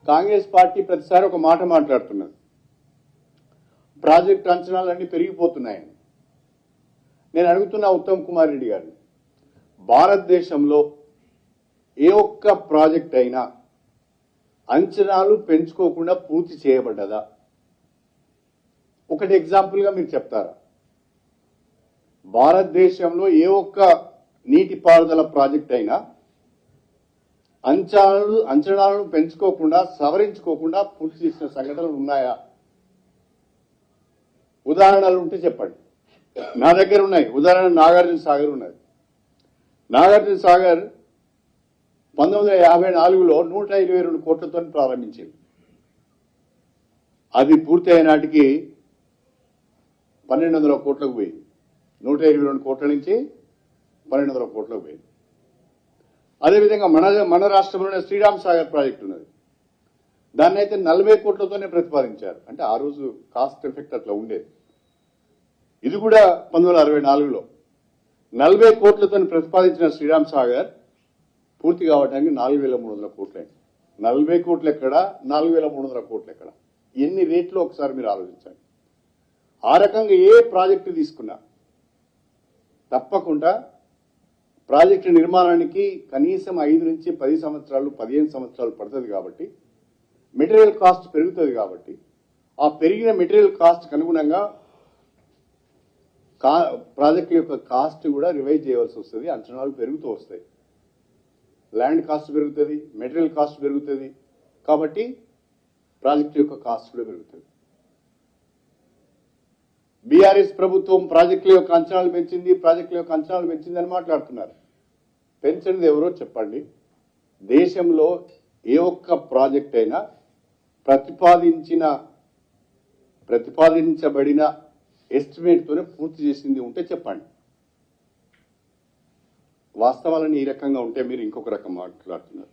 Congress party ప్రతిసారి ఒక మాట మాట్లాడుతున్నది, ప్రాజెక్టు అంచనాలన్నీ పెరిగిపోతున్నాయని. నేను అడుగుతున్నా ఉత్తమ్ కుమార్ రెడ్డి గారిని, భారతదేశంలో ఏ ఒక్క ప్రాజెక్ట్ అయినా అంచనాలు పెంచుకోకుండా పూర్తి చేయబడ్డదా? ఒకటి ఎగ్జాంపుల్గా మీరు చెప్తారా? భారతదేశంలో ఏ ఒక్క నీటిపారుదల ప్రాజెక్ట్ అయినా అంచనాలను పెంచుకోకుండా సవరించుకోకుండా పూర్తి చేసిన సంఘటనలు ఉన్నాయా? ఉదాహరణలు ఉంటే చెప్పండి. నా దగ్గర ఉన్నాయి. ఉదాహరణ నాగార్జున సాగర్ ఉన్నది. నాగార్జున సాగర్ 1954లో 122 కోట్లతో ప్రారంభించింది. అది పూర్తి అయిన నాటికి 1200 కోట్లకు పోయింది. 122 కోట్ల నుంచి 1200 కోట్లకు పోయింది. అదేవిధంగా మన రాష్ట్రంలోనే శ్రీరామ్ సాగర్ ప్రాజెక్టు ఉన్నది. దాన్ని అయితే 40 కోట్లతోనే ప్రతిపాదించారు. అంటే ఆ రోజు కాస్ట్ ఎఫెక్ట్ అట్లా ఉండేది. ఇది కూడా 1964లో 40 కోట్లతో ప్రతిపాదించిన శ్రీరామ్ సాగర్ పూర్తి కావడానికి 4300 కోట్లైంది. 40 కోట్లు ఎక్కడ, 4300 కోట్లు ఎక్కడ? ఎన్ని రేట్లు ఒకసారి మీరు ఆలోచించండి. ఆ రకంగా ఏ ప్రాజెక్టు తీసుకున్నా తప్పకుండా ప్రాజెక్టు నిర్మాణానికి కనీసం 5 నుంచి 10 సంవత్సరాలు 15 సంవత్సరాలు పడుతుంది. కాబట్టి మెటీరియల్ కాస్ట్ పెరుగుతుంది. కాబట్టి ఆ పెరిగిన మెటీరియల్ కాస్ట్ అనుగుణంగా ప్రాజెక్టు యొక్క కాస్ట్ కూడా రివైజ్ చేయవలసి వస్తుంది. అంచనాలు పెరుగుతూ వస్తాయి. ల్యాండ్ కాస్ట్ పెరుగుతుంది, మెటీరియల్ కాస్ట్ పెరుగుతుంది. కాబట్టి ప్రాజెక్టు యొక్క కాస్ట్ కూడా పెరుగుతుంది. బీఆర్ఎస్ ప్రభుత్వం ప్రాజెక్టుల యొక్క అంచనాలు పెంచింది అని మాట్లాడుతున్నారు. పెంచినది ఎవరో చెప్పండి. దేశంలో ఏ ఒక్క ప్రాజెక్ట్ అయినా ప్రతిపాదించబడిన ఎస్టిమేట్తోనే పూర్తి చేసింది ఉంటే చెప్పండి. వాస్తవాలని ఈ రకంగా ఉంటే మీరు ఇంకొక రకం మాట్లాడుతున్నారు.